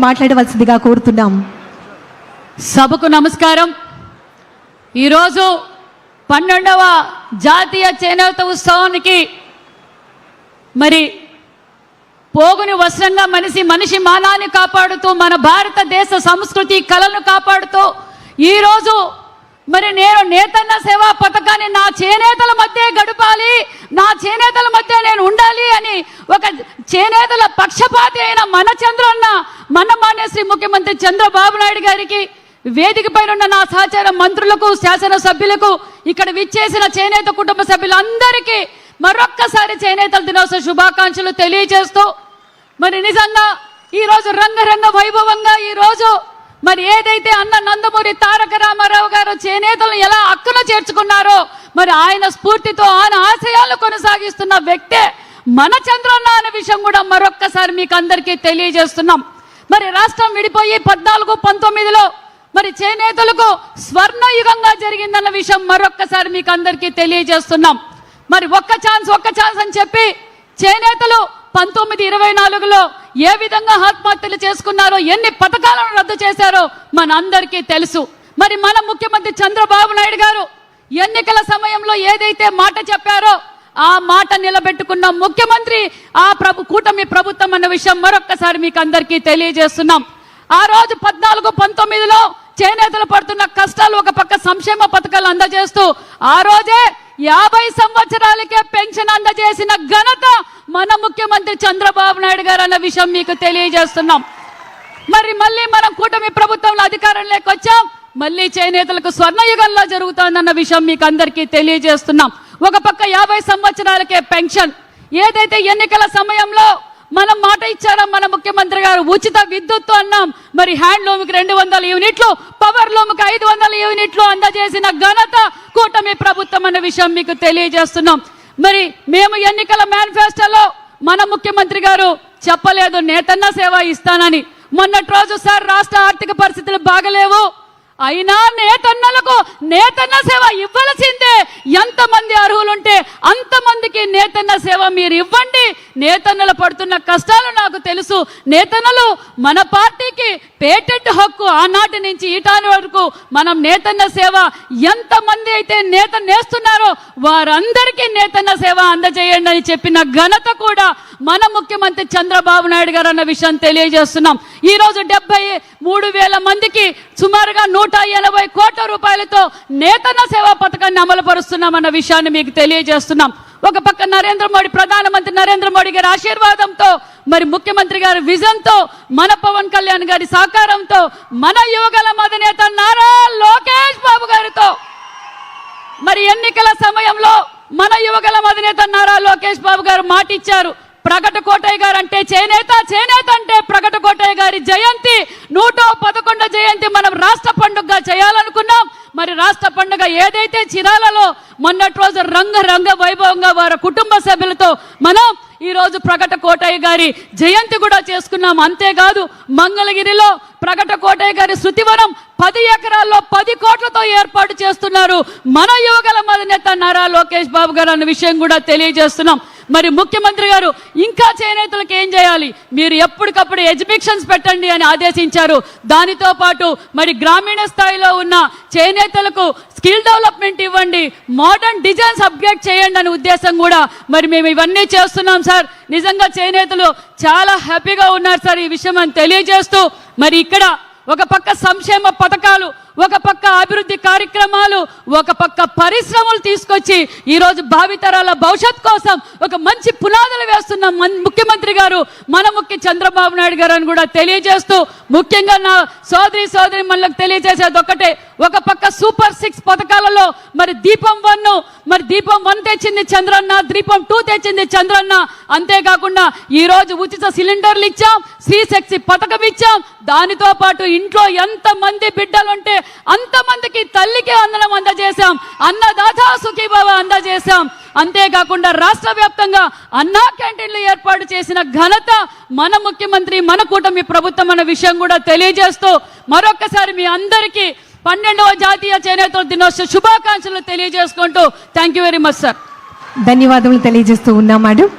మాట్లాడవలసిందిగా కోరుతున్నాం. సభకు నమస్కారం. ఈరోజు 12వ జాతీయ చేనేత ఉత్సవానికి మరి పోగుని వస్త్రంగా మనిషి మానాన్ని కాపాడుతూ మన భారతదేశ సంస్కృతి కళను కాపాడుతూ ఈరోజు మరి నేను నేతన్న సేవా పథకాన్ని నా చేనేతల మధ్య గడపాలి, నా చేనేతల మధ్య నేను ఉండాలి అని ఒక చేనేతల పక్షపాతి అయిన మన చంద్రన్న మన మాన్యశ్రీ ముఖ్యమంత్రి చంద్రబాబు నాయుడు గారికి, వేదిక పైన ఉన్న నా సహచార మంత్రులకు, శాసనసభ్యులకు, ఇక్కడ విచ్చేసిన చేనేత కుటుంబ సభ్యులందరికీ మరొక్కసారి చేనేతల దినోత్సవ శుభాకాంక్షలు తెలియజేస్తూ మరి నిజంగా ఈరోజు రంగరంగ వైభవంగా ఈరోజు మరి ఏదైతే అన్న నందమూరి తారక రామారావు గారు చేనేతలను ఎలా హక్కున చేర్చుకున్నారో మరి ఆయన స్ఫూర్తితో ఆయన ఆశయాలు కొనసాగిస్తున్న వ్యక్తే మన చంద్రన్న అనే విషయం కూడా మరొక్కసారి మీకు అందరికీ తెలియజేస్తున్నాం. మరి రాష్ట్రం విడిపోయి 14-19లో మరి చేనేతలకు స్వర్ణయుగంగా జరిగిందన్న విషయం మరొక్కసారి మీకు అందరికీ తెలియజేస్తున్నాం. మరి ఒక్క ఛాన్స్ అని చెప్పి చేనేతలు 1924లో ఏ విధంగా ఆత్మహత్యలు చేసుకున్నారో, ఎన్ని పథకాలను రద్దు చేశారో మన అందరికీ తెలుసు. మరి మన ముఖ్యమంత్రి చంద్రబాబు నాయుడు గారు ఎన్నికల సమయంలో ఏదైతే మాట చెప్పారో ఆ మాట నిలబెట్టుకున్న ముఖ్యమంత్రి ఆ కూటమి ప్రభుత్వం అన్న విషయం మరొక్కసారి మీకు అందరికీ తెలియజేస్తున్నాం. ఆ రోజు 14-19లో చేనేతలు పడుతున్న కష్టాలు ఒక పక్క సంక్షేమ పథకాలు అందజేస్తూ ఆ రోజే 50 సంవత్సరాలకే పెన్షన్ అందజేసిన ఘనత మన ముఖ్యమంత్రి చంద్రబాబు నాయుడు గారు అన్న విషయం మీకు తెలియజేస్తున్నాం. మరి మళ్ళీ మనం కూటమి ప్రభుత్వంలో అధికారంలోకి వచ్చాం, మళ్ళీ చేనేతలకు స్వర్ణయుగంలో జరుగుతోందన్న విషయం మీకు అందరికీ తెలియజేస్తున్నాం. ఒక పక్క 50 సంవత్సరాలకే పెన్షన్, ఏదైతే ఎన్నికల సమయంలో మనం మాట ఇచ్చారో మన ముఖ్యమంత్రి గారు ఉచిత విద్యుత్తు అన్నాం, మరి హ్యాండ్లూమ్కి 200 యూనిట్లు, పవర్ లూమ్కి 500 యూనిట్లు అందజేసిన ఘనత కూటమి ప్రభుత్వం అన్న విషయం మీకు తెలియజేస్తున్నాం. మరి మేము ఎన్నికల మేనిఫెస్టోలో మన ముఖ్యమంత్రి గారు చెప్పలేదు నేతన్న సేవ ఇస్తానని. మొన్నటి రోజు సార్ రాష్ట్ర ఆర్థిక పరిస్థితులు బాగలేవు, అయినా నేతన్నలకు నేతన్న సేవ ఇవ్వాల్సిందే. ఎంతమంది అర్హులుంటే అంతమందికి నేతన్న సేవ మీరు ఇవ్వండి. నేతన్నలు పడుతున్న కష్టాలు నాకు తెలుసు. నేతన్నలు మన పార్టీకి పేటెంట్ హక్కు, ఆనాటి నుంచి ఈటాని వరకు మనం నేతన్న సేవ ఎంతమంది అయితే నేత నేస్తున్నారో వారందరికీ నేతన్న సేవ అందజేయండి అని చెప్పిన ఘనత కూడా మన ముఖ్యమంత్రి చంద్రబాబు నాయుడు గారు అన్న విషయం తెలియజేస్తున్నాం. ఈరోజు 73,000 మందికి సుమారుగా 180 కోట్ల రూపాయలతో నేతన్న సేవా పథకాన్ని అమలు పరుస్తున్నామన్న విషయాన్ని మీకు తెలియజేస్తున్నాం. ఒక పక్క ప్రధానమంత్రి నరేంద్ర మోడీ గారి ఆశీర్వాదంతో, మరి ముఖ్యమంత్రి గారి విజన్తో, మన పవన్ కళ్యాణ్ గారి సహకారంతో, మన యువగల అధినేత నారా లోకేష్ బాబు గారితో మరి ఎన్నికల సమయంలో మన యువగల అధినేత నారా లోకేష్ బాబు గారు మాట ఇచ్చారు. ప్రగట కోటయ్య గారు అంటే చేనేత అంటే ప్రగట కోటయ్య గారి జయంతి 111 జయంతి మనం రాష్ట్ర పండుగగా చేయాలనుకున్నాం. మరి రాష్ట్ర పండుగ ఏదైతే చిరాలలో మొన్నటి రోజు రంగ వైభవంగా వారి కుటుంబ సభ్యులతో మనం ఈరోజు ప్రగట కోటయ్య గారి జయంతి కూడా చేసుకున్నాం. అంతేకాదు మంగళగిరిలో ప్రగట కోటయ్య గారి శృతివనం 10 ఎకరాల్లో 10 కోట్లతో ఏర్పాటు చేస్తున్నారు మన యువగల అధినేత నారా లోకేష్ బాబు గారు అన్న విషయం కూడా తెలియజేస్తున్నాం. మరి ముఖ్యమంత్రి గారు ఇంకా చేనేతలకు ఏం చేయాలి, మీరు ఎప్పటికప్పుడు ఎగ్జిబిషన్స్ పెట్టండి అని ఆదేశించారు. దానితో పాటు మరి గ్రామీణ స్థాయిలో ఉన్న చేనేతలకు స్కిల్ డెవలప్మెంట్ ఇవ్వండి, మోడర్న్ డిజైన్స్ అప్గ్రేడ్ చేయండి అనే ఉద్దేశం కూడా మరి మేము ఇవన్నీ చేస్తున్నాం సార్. నిజంగా చేనేతలు చాలా హ్యాపీగా ఉన్నారు సార్ ఈ విషయం అని తెలియజేస్తూ మరి ఇక్కడ ఒక పక్క సంక్షేమ పథకాలు, ఒక పక్క అభివృద్ధి కార్యక్రమాలు, ఒక పక్క పరిశ్రమలు తీసుకొచ్చి ఈరోజు భావితరాల భవిష్యత్ కోసం ఒక మంచి పునాదులు వేస్తున్న ముఖ్యమంత్రి గారు మన చంద్రబాబు నాయుడు గారు అని కూడా తెలియజేస్తూ ముఖ్యంగా నా సోదరి మనకు తెలియజేసేది ఒకటే, ఒక పక్క సూపర్ 6 పథకాలలో మరి దీపం 1 తెచ్చింది చంద్రన్న, దీపం 2 తెచ్చింది చంద్రన్న. అంతేకాకుండా ఈరోజు ఉచిత సిలిండర్లు ఇచ్చాం, శ్రీశక్తి పథకం ఇచ్చాం. దానితో పాటు ఇంట్లో ఎంతమంది బిడ్డలుంటే అంతమందికి తల్లికి వందనం అందజేశాం, అన్నదాత సుఖీభవ అందజేశాం. అంతేకాకుండా రాష్ట్ర వ్యాప్తంగా అన్నా క్యాంటీన్లు ఏర్పాటు చేసిన ఘనత మన ముఖ్యమంత్రి మన కూటమి ప్రభుత్వం అన్న విషయం కూడా తెలియజేస్తూ మరొకసారి మీ అందరికీ 12వ జాతీయ చేనేతల దినోత్సవ శుభాకాంక్షలు తెలియజేసుకుంటూ thank you very much sir. ధన్యవాదములు తెలియజేస్తూ ఉన్నాం మేడం.